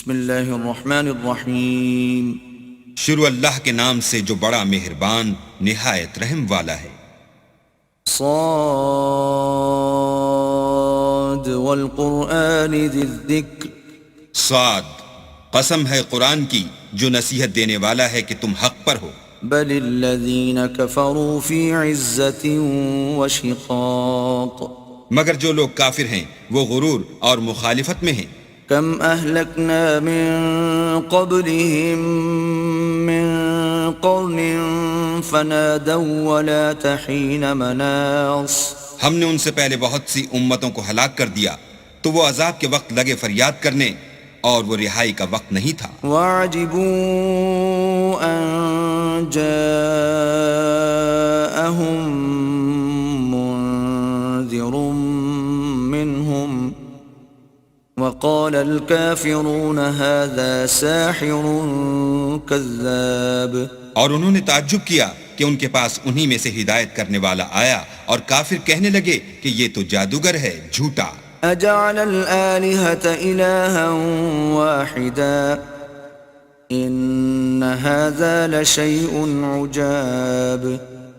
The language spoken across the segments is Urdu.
بسم اللہ الرحمن الرحیم. شروع اللہ کے نام سے جو بڑا مہربان نہایت رحم والا ہے. صاد والقرآن ذی الذکر. صاد، قسم ہے قرآن کی جو نصیحت دینے والا ہے کہ تم حق پر ہو. بل الذین کفروا فی عزت وشقاق. مگر جو لوگ کافر ہیں وہ غرور اور مخالفت میں ہیں. کم اہلکنا من قبلہم من قرن فنادوا ولا تحین مناص. ہم نے ان سے پہلے بہت سی امتوں کو ہلاک کر دیا تو وہ عذاب کے وقت لگے فریاد کرنے اور وہ رہائی کا وقت نہیں تھا. وَعَجِبُوا أَن جَاءَهُم مُّنذِرٌ مِّنْهُمْ وَقَالَ الْكَافِرُونَ هَذَا سَاحِرٌ كَذَّابٌ. اور انہوں نے تعجب کیا کہ ان کے پاس انہی میں سے ہدایت کرنے والا آیا اور کافر کہنے لگے کہ یہ تو جادوگر ہے، جھوٹا. أَجَعَلَ الْآلِهَةَ إِلَٰهًا وَاحِدًا إِنَّ هَٰذَا لَشَيْءٌ عُجَابٌ.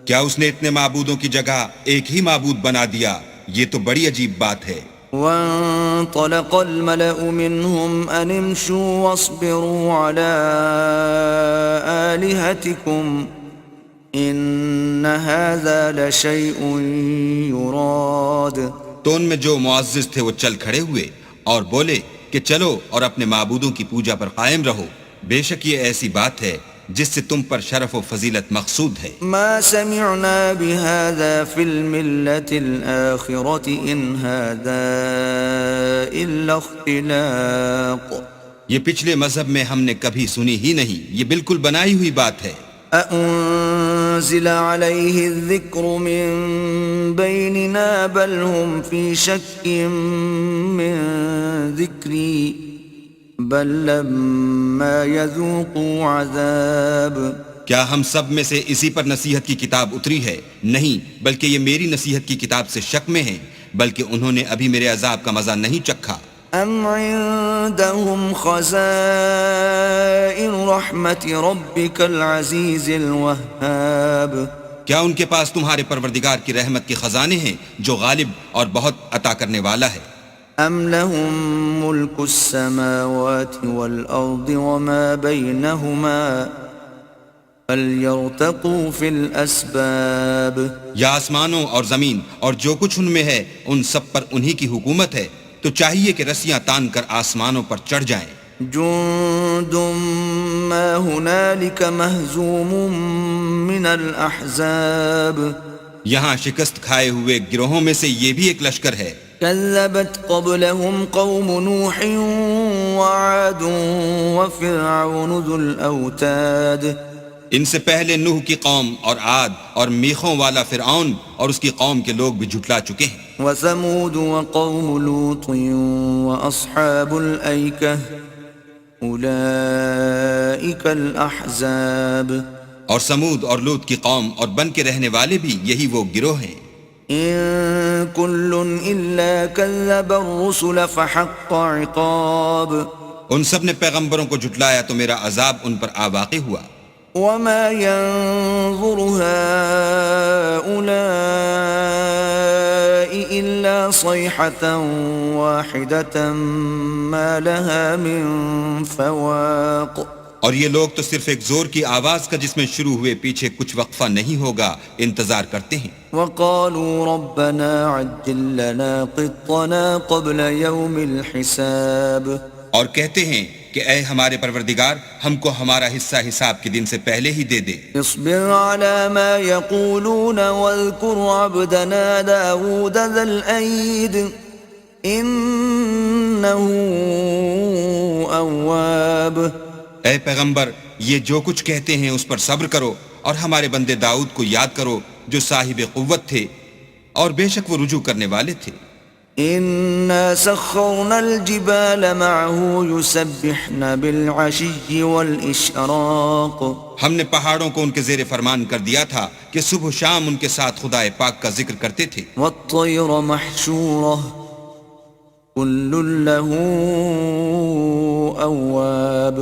کیا اس نے اتنے معبودوں کی جگہ ایک ہی معبود بنا دیا؟ یہ تو بڑی عجیب بات ہے. وَانطَلَقَ الْمَلَأُ مِنْهُمْ أَنِ امْشُوا وَاصْبِرُوا عَلَىٰ آلِهَتِكُمْ إِنَّ هَٰذَا لَشَيْءٌ يُرَادُ. تو ان میں جو معزز تھے وہ چل کھڑے ہوئے اور بولے کہ چلو اور اپنے معبودوں کی پوجا پر قائم رہو، بے شک یہ ایسی بات ہے جس سے تم پر شرف و فضیلت مقصود ہے. ما سمعنا بهذا في الملة الآخرة إن هذا إلا اختلاق. یہ پچھلے مذہب میں ہم نے کبھی سنی ہی نہیں، یہ بالکل بنائی ہوئی بات ہے. أأنزل عليه الذكر من بيننا بل هم في شك من ذكري بل لما يذوقوا عذاب. کیا ہم سب میں سے اسی پر نصیحت کی کتاب اتری ہے؟ نہیں، بلکہ یہ میری نصیحت کی کتاب سے شک میں ہیں، بلکہ انہوں نے ابھی میرے عذاب کا مزہ نہیں چکھا. ام عندهم خزائن رحمت ربك العزیز الوهاب. کیا ان کے پاس تمہارے پروردگار کی رحمت کے خزانے ہیں جو غالب اور بہت عطا کرنے والا ہے؟ ام لهم ملك السماوات والارض وما بينهما فليرتقوا في الاسباب. یا آسمانوں اور زمین اور جو کچھ ان میں ہے ان سب پر انہی کی حکومت ہے، تو چاہیے کہ رسیاں تان کر آسمانوں پر چڑھ جائیں. جند ما هنالك مهزوم من الاحزاب. یہاں شکست کھائے ہوئے گروہوں میں سے یہ بھی ایک لشکر ہے. كذبت قبلهم قوم نوح وعاد وفرعون ذو الأوتاد. ان سے پہلے نوح کی قوم اور عاد اور میخوں والا فرعون اور اس کی قوم کے لوگ بھی جھٹلا چکے ہیں. وثمود وقوم لوط وأصحاب الأيكة أولئك الأحزاب. اور سمود اور لوط کی قوم اور بن کے رہنے والے بھی یہی وہ گروہ ہیں. إن كل إلا كذب الرسل فحق عقاب. ان سب نے پیغمبروں کو جھٹلایا تو میرا عذاب ان پر آ واقع ہوا. وما ينظر هؤلاء إلا صيحة واحدة ما لها من فواق. اور یہ لوگ تو صرف ایک زور کی آواز کا جس میں شروع ہوئے پیچھے کچھ وقفہ نہیں ہوگا انتظار کرتے ہیں. وقالوا ربنا عجل لنا قطنا قبل يوم الحساب. اور کہتے ہیں کہ اے ہمارے پروردگار ہم کو ہمارا حصہ حساب کے دن سے پہلے ہی دے دے. اصبر على ما يقولون واذكر عبدنا داود ذا الأيد إنه أواب. اے پیغمبر یہ جو کچھ کہتے ہیں اس پر صبر کرو اور ہمارے بندے داؤد کو یاد کرو جو صاحب قوت تھے اور بے شک وہ رجوع کرنے والے تھے. إنا سخرنا الجبال معه يسبحن بالعشي والإشراق. ہم نے پہاڑوں کو ان کے زیر فرمان کر دیا تھا کہ صبح و شام ان کے ساتھ خدا پاک کا ذکر کرتے تھے. والطير محشورة كل له أواب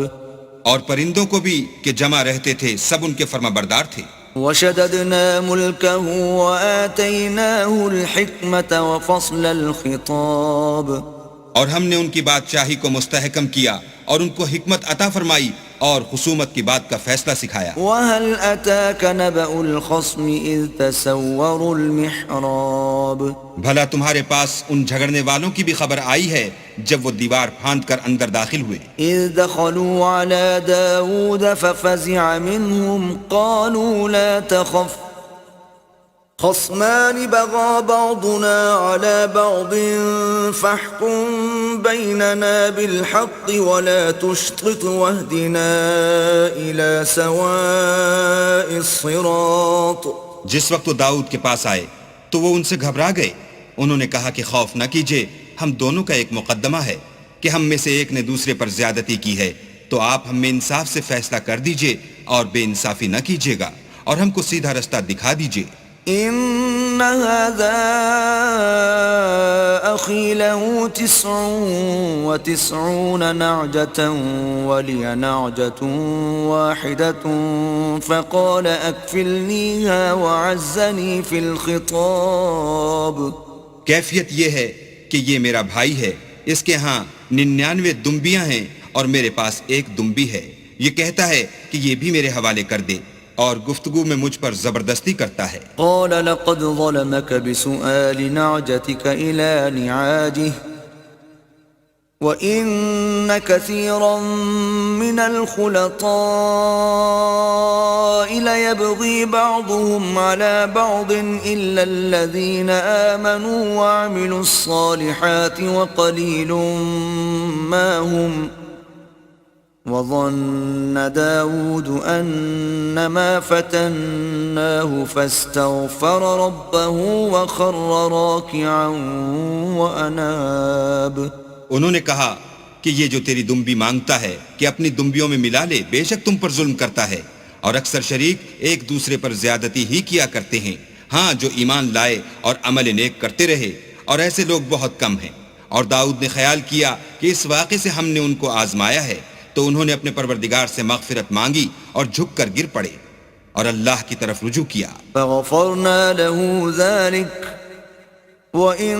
اور پرندوں کو بھی کہ جمع رہتے تھے سب ان کے فرما بردار تھے. وشددنا ملكه وآتيناه الحكمة وفصل الخطاب اور ہم نے ان کی بادشاہی کو مستحکم کیا اور ان کو حکمت عطا فرمائی اور خصومت کی بات کا فیصلہ سکھایا. وهل أتاك نبأ الخصم إذ تسوروا المحراب بھلا تمہارے پاس ان جھگڑنے والوں کی بھی خبر آئی ہے جب وہ دیوار پھاند کر اندر داخل ہوئے. إذ دخلوا على داود ففزع منهم قالوا لا تخف خصمان بغى بعضنا على بعض فاحكم بيننا بالحق ولا تشطط واهدنا إلى سواء الصراط. جس وقت وہ داؤد کے پاس آئے تو وہ ان سے گھبرا گئے. انہوں نے کہا کہ خوف نہ کیجیے، ہم دونوں کا ایک مقدمہ ہے کہ ہم میں سے ایک نے دوسرے پر زیادتی کی ہے، تو آپ ہم میں انصاف سے فیصلہ کر دیجیے اور بے انصافی نہ کیجیے گا اور ہم کو سیدھا رستہ دکھا دیجیے. إن هذا أخي له 99 نعجة ولي نعجة واحدة فقال أكفلنيها وعزني في الخطاب. کیفیت یہ ہے کہ یہ میرا بھائی ہے، اس کے ہاں 99 دمبیاں ہیں اور میرے پاس ایک دمبی ہے. یہ کہتا ہے کہ یہ بھی میرے حوالے کر دے اور گفتگو میں مجھ پر زبردستی کرتا ہے. قال لقد ظلمك بسؤال نعجتك إلى نعاجه وإن كثيرا من الخلطاء ليبغي بعضهم على بعض إلا الذين آمنوا وعملوا الصالحات وقليل ما هم وظن داود أنما فتناه فاستغفر ربه وخر راكعا وأناب. انہوں نے کہا کہ یہ جو تیری دمبی مانگتا ہے کہ اپنی دمبیوں میں ملا لے، بے شک تم پر ظلم کرتا ہے اور اکثر شریک ایک دوسرے پر زیادتی ہی کیا کرتے ہیں. ہاں جو ایمان لائے اور عمل نیک کرتے رہے، اور ایسے لوگ بہت کم ہیں. اور داؤد نے خیال کیا کہ اس واقعے سے ہم نے ان کو آزمایا ہے، تو انہوں نے اپنے پروردگار سے مغفرت مانگی اور جھک کر گر پڑے اور اللہ کی طرف رجوع کیا. فغفرنا له ذلك وإن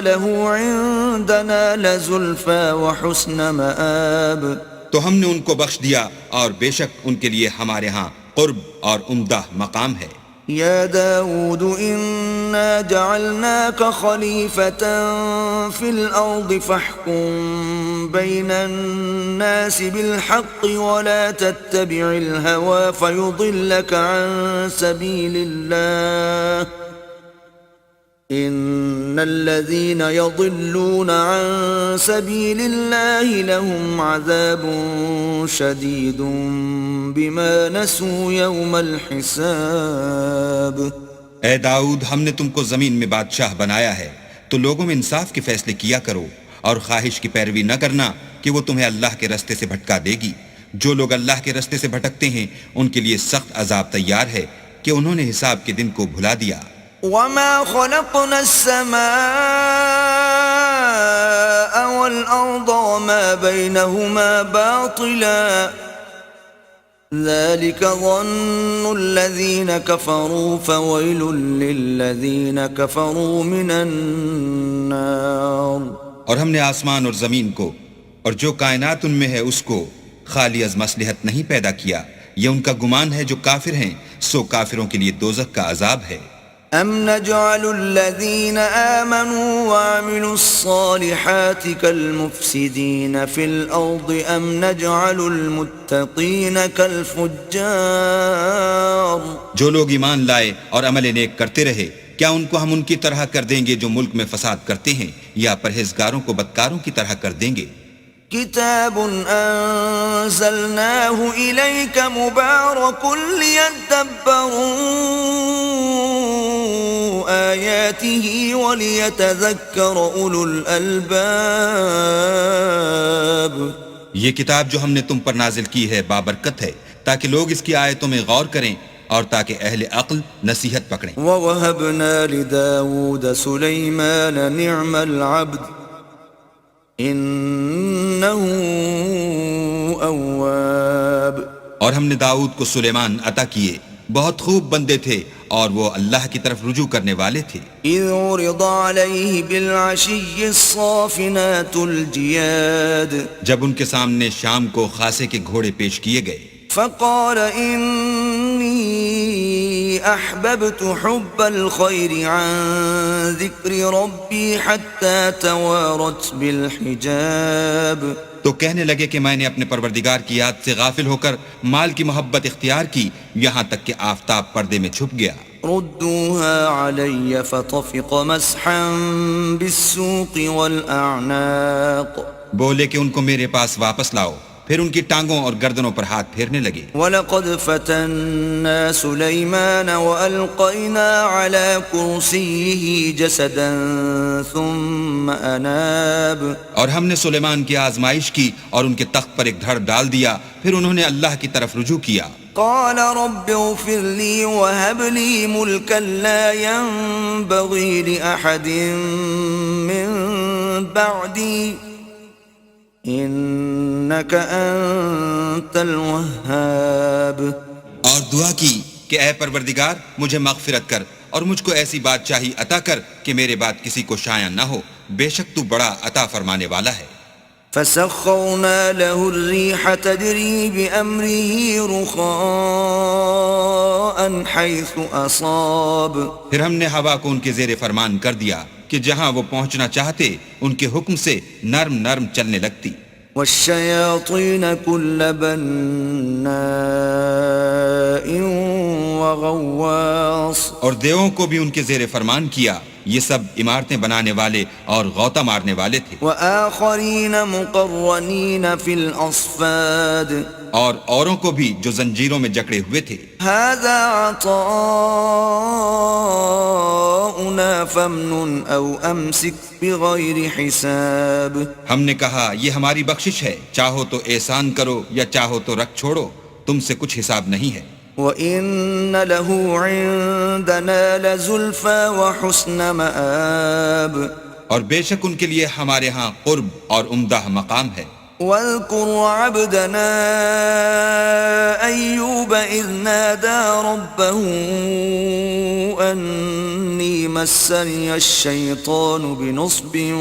له عندنا لزلفى وحسن مآب. تو ہم نے ان کو بخش دیا اور بے شک ان کے لیے ہمارے ہاں قرب اور عمدہ مقام ہے. يا داود إنا جعلناك خليفة في الأرض فاحكم بين الناس بالحق ولا تتبع الهوى فيضلك عن سبيل الله إن الذين يضلون عن سبيل الله لهم عذاب شديد بما نسوا يوم الحساب. اے داؤد، ہم نے تم کو زمین میں بادشاہ بنایا ہے تو لوگوں میں انصاف کے فیصلے کیا کرو اور خواہش کی پیروی نہ کرنا کہ وہ تمہیں اللہ کے رستے سے بھٹکا دے گی. جو لوگ اللہ کے رستے سے بھٹکتے ہیں ان کے لیے سخت عذاب تیار ہے کہ انہوں نے حساب کے دن کو بھلا دیا. وما خلقنا السماء والأرض وما بينهما باطلا ذلك ظن الذين كفروا فويل للذين كفروا من النار. اور ہم نے آسمان اور زمین کو اور جو کائنات ان میں ہے اس کو خالی از مصلحت نہیں پیدا کیا. یہ ان کا گمان ہے جو کافر ہیں، سو کافروں کے لیے دوزخ کا عذاب ہے. أم نجعل الذين آمنوا وعملوا الصالحات كالمفسدين في الأرض أم نجعل المتقين كالفجار. جو لوگ ایمان لائے اور عمل نیک کرتے رہے، کیا ان کو ہم ان کی طرح کر دیں گے جو ملک میں فساد کرتے ہیں، یا پرہیزگاروں کو بدکاروں کی طرح کر دیں گے؟ كتاب أنزلناه إليك مبارك ليدبروا آياته وليتذكر أولو الألباب. یہ کتاب جو ہم نے تم پر نازل کی ہے بابرکت ہے تاکہ لوگ اس کی آیتوں میں غور کریں اور تاکہ اہل عقل نصیحت پکڑیں. وَوَهَبْنَا لِدَاوُودَ سُلَيْمَانَ نِعْمَ الْعَبْدِ إنه أواب. اور ہم نے داؤد کو سلیمان عطا کیے، بہت خوب بندے تھے اور وہ اللہ کی طرف رجوع کرنے والے تھے۔ إذ عرض عليه بالعشي الصافنات الجياد جب ان کے سامنے شام کو خاصے کے گھوڑے پیش کیے گئے، فقال إني أحببت حب الخير عن ذكر ربي حتى توارت بالحجاب. تو کہنے لگے کہ میں نے اپنے پروردگار کی یاد سے غافل ہو کر مال کی محبت اختیار کی، یہاں تک کہ آفتاب پردے میں چھپ گیا۔ ردوها علي فطفق مسحا بالسوق والأعناق. بولے کہ ان کو میرے پاس واپس لاؤ، پھر ان کی ٹانگوں اور گردنوں پر ہاتھ پھیرنے لگے۔ وَلَقَدْ فَتَنَّا سُلَيْمَانَ وَأَلْقَيْنَا عَلَى كُرْسِيِّهِ جَسَدًا ثُمَّ أَنَابَ. اور ہم نے سلیمان کی آزمائش کی اور ان کے تخت پر ایک دھڑ ڈال دیا، پھر انہوں نے اللہ کی طرف رجوع کیا۔ قال رب اغفر لي وهب لي ملكا لا ينبغي لأحد من بعدي إنك أنت الوهاب. اور دعا کی کہ اے پروردگار مجھے مغفرت کر اور مجھ کو ایسی بادشاہی عطا کر کہ میرے بعد کسی کو شایع نہ ہو، بے شک تو بڑا عطا فرمانے والا ہے۔ فسخرنا له الريح تجري بأمره رخاء حيث أصاب. پھر ہم نے ہوا کو ان کے زیر فرمان کر دیا کہ جہاں وہ پہنچنا چاہتے ان کے حکم سے نرم نرم چلنے لگتی۔ والشياطين كل بناء وغواص. اور دیووں کو بھی ان کے زیر فرمان کیا، یہ سب عمارتیں بنانے والے اور غوطہ مارنے والے تھے۔ وآخرين مقرنين في الأصفاد. اور اوروں کو بھی جو زنجیروں میں جکڑے ہوئے تھے۔ هذا عطاؤنا فامنن أو أمسك بغير حساب. ہم نے کہا یہ ہماری بخشش ہے، چاہو تو احسان کرو یا چاہو تو رکھ چھوڑو، تم سے کچھ حساب نہیں ہے۔ وَإِنَّ لَهُ عِندَنَا لَزُلْفَى وَحُسْنَ مَآبٍ. اور بے شک ان کے لیے ہمارے ہاں قرب اور عمدہ مقام ہے۔ وَاذْكُرْ عَبْدَنَا أَيُّوبَ إِذْ نَادَى رَبَّهُ أَنِّي مَسَّنِيَ الشَّيْطَانُ بِنُصْبٍ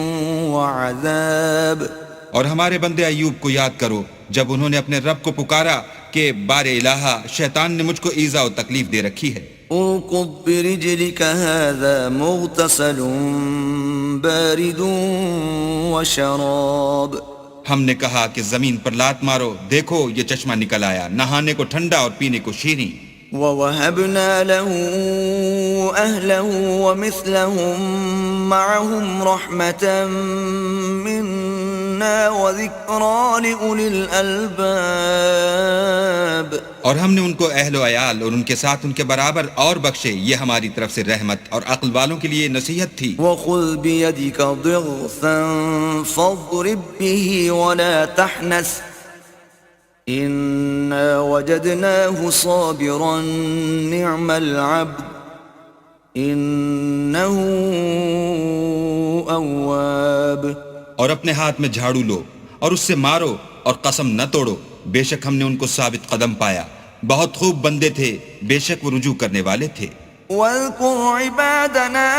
وَعَذَابٍ. اور ہمارے بندے ایوب کو یاد کرو جب انہوں نے اپنے رب کو پکارا کہ بار الہا شیطان نے مجھ کو ایذا و تکلیف دے رکھی ہے۔ اركض برجلك هذا مغتسل بارد وشراب. ہم نے کہا کہ زمین پر لات مارو، دیکھو یہ چشمہ نکل آیا، نہانے کو ٹھنڈا اور پینے کو شیریں۔ وَوَهَبْنَا لَهُ أَهْلَهُ وَمِثْلَهُمْ مَعَهُمْ رَحْمَةً مِنَّا وَذِكْرَى لِأُولِي الْأَلْبَابِ. اور ہم نے ان کو اہل و عیال اور ان کے ساتھ ان کے برابر اور بخشے، یہ ہماری طرف سے رحمت اور عقل والوں کے لیے نصیحت تھی۔ وَخُذْ بِيَدِكَ ضِغْثًا فَاضْرِبْ بِهِ وَلَا تَحْنَثْ إِنَّا وَجَدْنَاهُ صَابِرًا نِعْمَ الْعَبْدُ إِنَّهُ أَوَّابٌ. اور اپنے ہاتھ میں جھاڑو لو اور اس سے مارو اور قسم نہ توڑو، بے شک ہم نے ان کو ثابت قدم پایا، بہت خوب بندے تھے، بے شک وہ رجوع کرنے والے تھے۔ واذكر عبادنا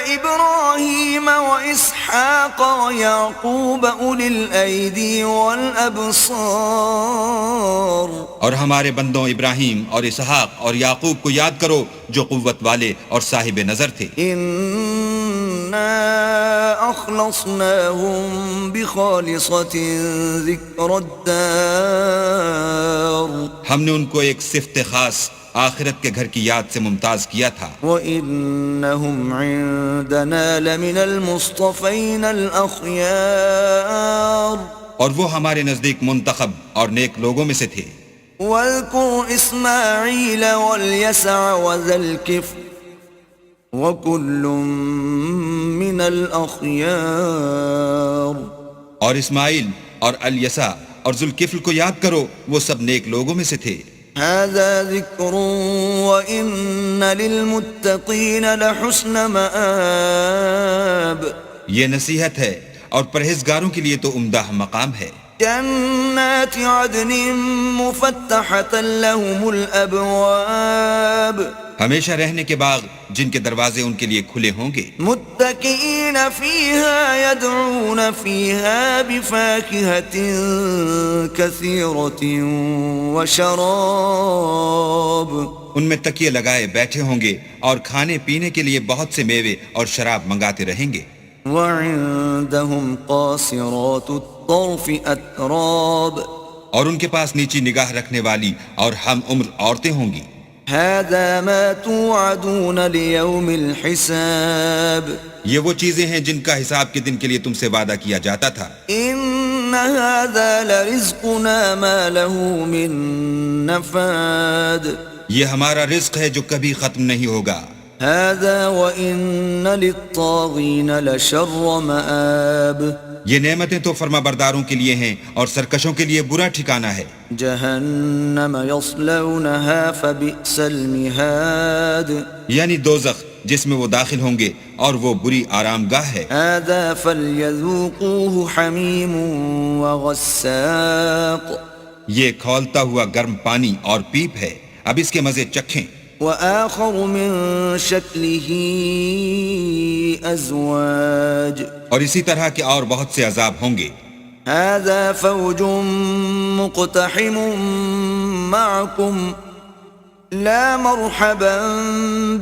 إبراهيم وإسحاق ويعقوب أولي الأيدي والأبصار. اور ہمارے بندوں ابراہیم اور اسحاق اور یعقوب کو یاد کرو جو قوت والے اور صاحب نظر تھے۔ إنا أخلصناهم بخالصة ذكر الدار. ہم نے ان کو ایک صفت خاص آخرت کے گھر کی یاد سے ممتاز کیا تھا۔ وَإِنَّهُمْ عِندَنَا لَمِنَ الْمُصْطَفَيْنَ الْأَخْيَارِ. اور وہ ہمارے نزدیک منتخب اور نیک لوگوں میں سے تھے۔ وَاذْكُرْ إِسْمَاعِيلَ وَالْيَسَعَ وَذَا الْكِفْلِ وَكُلٌّ مِّنَ الْأَخْيَارِ. اور اسماعیل اور الیسع اور ذوالکفل کو یاد کرو، وہ سب نیک لوگوں میں سے تھے۔ هذا ذكر وإن للمتقين لحسن مآب. یہ نصیحت ہے اور پرہیزگاروں کے لیے تو عمدہ مقام ہے۔ جنات عدن مفتحة لهم الأبواب ہمیشہ رہنے کے باغ جن کے دروازے ان کے لیے کھلے ہوں گے۔ متكئين فيها يدعون فيها بفاكهة كثيرة وشراب ان میں تکیے لگائے بیٹھے ہوں گے اور کھانے پینے کے لیے بہت سے میوے اور شراب منگاتے رہیں گے۔ وعندهم قاصرات الطرف أتراب اور ان کے پاس نیچی نگاہ رکھنے والی اور ہم عمر عورتیں ہوں گی۔ هذا ما توعدون ليوم الحساب یہ وہ چیزیں ہیں جن کا حساب کے دن کے لیے تم سے وعدہ کیا جاتا تھا۔ إن هذا لرزقنا ما له من نفاد یہ ہمارا رزق ہے جو کبھی ختم نہیں ہوگا۔ هذا وإن للطاغين لشر مآب یہ نعمتیں تو فرما برداروں کے لیے ہیں اور سرکشوں کے لیے برا ٹھکانہ ہے۔ جہنم یصلونها فبئس المہاد یعنی دوزخ جس میں وہ داخل ہوں گے اور وہ بری آرام گاہ ہے۔ هذا فلیذوقوه حمیم وغساق یہ کھولتا ہوا گرم پانی اور پیپ ہے، اب اس کے مزے چکھیں۔ وآخر من شکلہ ازواج اور اسی طرح کے اور بہت سے عذاب ہوں گے۔ هذا فوج مقتحم معكم لا مرحبا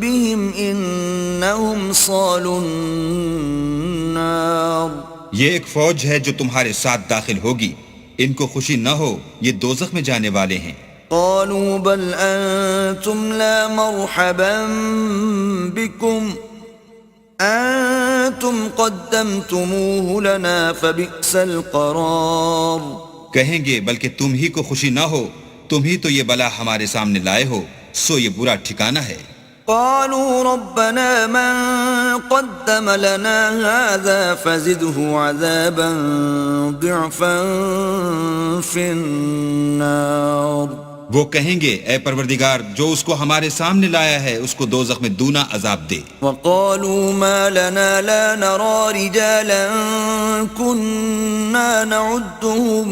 بهم انهم صالوا النار یہ ایک فوج ہے جو تمہارے ساتھ داخل ہوگی، ان کو خوشی نہ ہو، یہ دوزخ میں جانے والے ہیں۔ قالوا بل انتم لا مرحبا بكم انتم قدمتموه لنا فبئس القرار کہیں گے بلکہ تم ہی کو خوشی نہ ہو، تم ہی تو یہ بلا ہمارے سامنے لائے ہو، سو یہ برا ٹھکانہ ہے۔ قالوا ربنا من قدم لنا هذا فزده عذابا ضعفا في النار وہ کہیں گے اے پروردگار جو اس کو ہمارے سامنے لایا ہے اس کو دوزخ میں دونا عذاب دے۔ وقالوا ما لنا لا نرى رجالا كنا نعدهم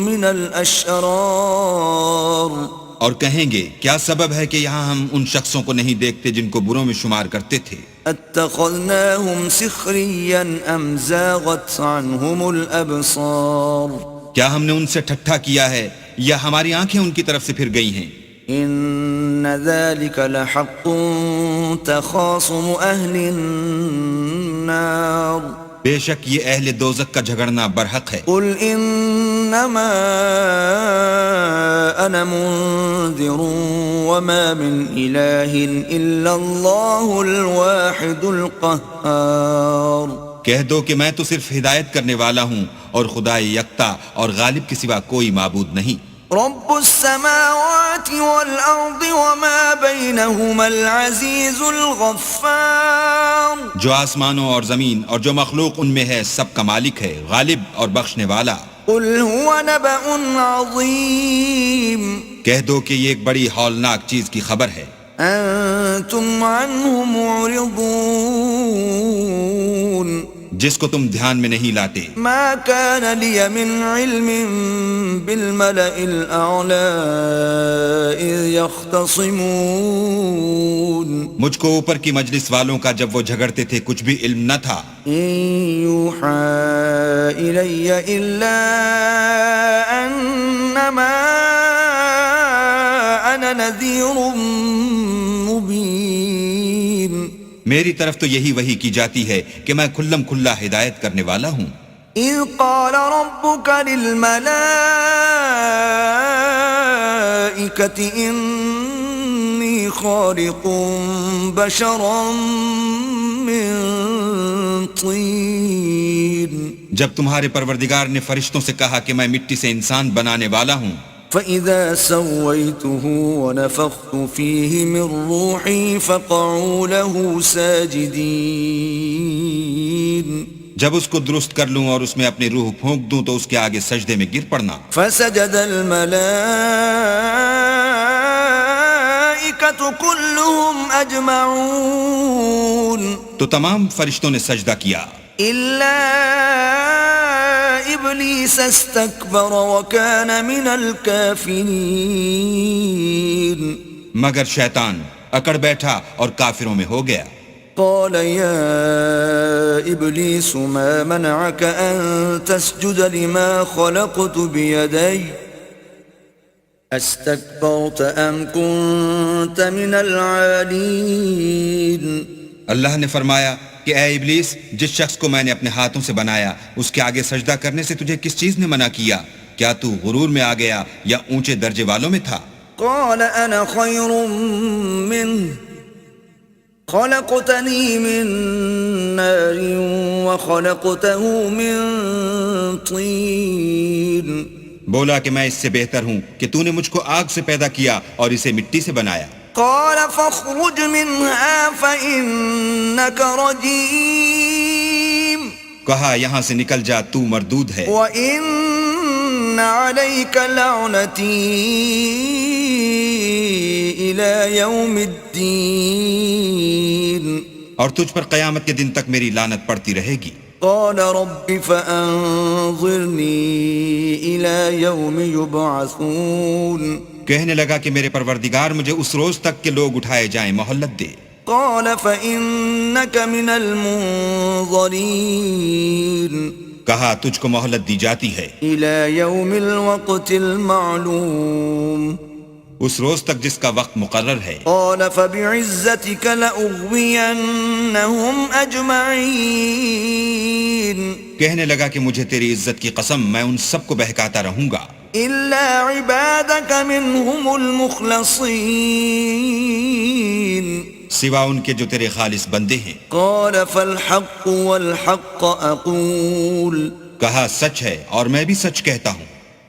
من الاشرار اور کہیں گے کیا سبب ہے کہ یہاں ہم ان شخصوں کو نہیں دیکھتے جن کو بروں میں شمار کرتے تھے۔ اتخذناهم سخريا ام زاغت عنهم الابصار کیا ہم نے ان سے ٹھٹھا کیا ہے یا ہماری آنکھیں ان کی طرف سے پھر گئی ہیں؟ ان ذلك لحق تخاصم اهل النار بے شک یہ اہل دوزخ کا جھگڑنا برحق ہے۔ قل انما انا منذر وما من اله الا الله الواحد القهار کہہ دو کہ میں تو صرف ہدایت کرنے والا ہوں اور خدا یکتا اور غالب کے سوا کوئی معبود نہیں۔ رب السماوات والارض وما بينهما العزيز الغفار جو آسمانوں اور زمین اور جو مخلوق ان میں ہے سب کا مالک ہے، غالب اور بخشنے والا۔ قل هو نبأ عظيم کہہ دو کہ یہ ایک بڑی ہولناک چیز کی خبر ہے۔ انتم عنه معرضون جس کو تم دھیان میں نہیں لاتے۔ ما كان لي من علم بالملأ الأعلى إذ يختصمون مجھ کو اوپر کی مجلس والوں کا جب وہ جھگڑتے تھے کچھ بھی علم نہ تھا۔ إن يوحى إلي إلا أنما أنا نذير مبين میری طرف تو یہی وحی کی جاتی ہے کہ میں کھلم کھلا ہدایت کرنے والا ہوں۔ إذ قال ربك للملائكة إني خالق بشرا من طين جب تمہارے پروردگار نے فرشتوں سے کہا کہ میں مٹی سے انسان بنانے والا ہوں، فَإِذَا سَوَّيْتُهُ وَنَفَخْتُ فِيهِ مِنْ رُوحِي فَقَعُوا لَهُ سَاجِدِينَ جب اس کو درست کر لوں اور اس میں اپنی روح پھونک دوں تو اس کے آگے سجدے میں گر پڑنا۔ فَسَجَدَ الْمَلَائِكَةُ كُلُّهُمْ أَجْمَعُونَ تو تمام فرشتوں نے سجدہ کیا إِلَّا إبليس استكبر وكان من الكافرين مگر شیطان اکڑ بیٹھا اور کافروں میں ہو گیا. قال يا إبليس ما منعك أن تسجد لما خلقت بيدي استكبرت أم كنت من العالين. اللہ نے فرمایا کہ اے ابلیس، جس شخص کو میں نے اپنے ہاتھوں سے بنایا اس کے آگے سجدہ کرنے سے تجھے کس چیز نے منع کیا؟ کیا تو غرور میں آ گیا یا اونچے درجے والوں میں تھا؟ قال أنا خير منه خلقتني من نار وخلقته من طين. بولا کہ میں اس سے بہتر ہوں کہ تو نے مجھ کو آگ سے پیدا کیا اور اسے مٹی سے بنایا. قال فاخرج منها فإنك رجيم. کہا یہاں سے نکل جا، تو مردود ہے. وإن عليك لعنتي إلى يوم الدين. اور تجھ پر قیامت کے دن تک میری لعنت پڑتی رہے گی. قال رب فأنظرني إلى يوم يبعثون. کہنے لگا کہ میرے پروردگار مجھے اس روز تک کہ لوگ اٹھائے جائیں مہلت دے. قال فإنك من المنظرين. کہا تجھ کو مہلت دی جاتی ہے إلى يوم الوقت المعلوم. اس روز تک جس کا وقت مقرر ہے. قال فبعزتك لأغوينهم أجمعين. کہنے لگا کہ مجھے تیری عزت کی قسم میں ان سب کو بہکاتا رہوں گا إلا عبادك منهم المخلصين. سوا ان کے جو تیرے خالص بندے ہیں. قال فالحق والحق أقول کہا سچ ہے اور میں بھی سچ کہتا ہوں.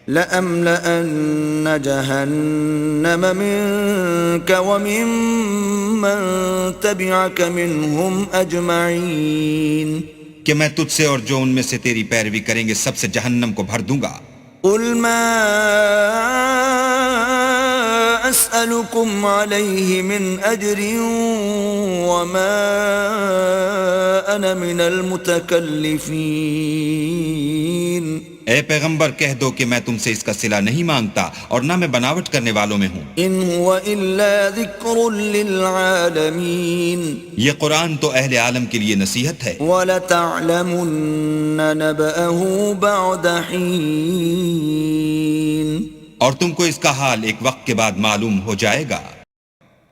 لأملأن جهنم منك وممن تبعك منهم أجمعين. کہ میں تجھ سے اور جو ان میں سے تیری پیروی کریں گے سب سے جہنم کو بھر دوں گا. قل ما أسألكم عليه من أجر وما أنا من المتكلفين. اے پیغمبر کہہ دو کہ میں تم سے اس کا صلہ نہیں مانگتا اور نہ میں بناوٹ کرنے والوں میں ہوں. إن هو إلا ذكر للعالمين. یہ قرآن تو اہل عالم کے لیے نصیحت ہے. وَلَتَعْلَمُنَّ نَبَأَهُ بَعْدَ حِينٍ. اور تم کو اس کا حال ایک وقت کے بعد معلوم ہو جائے گا.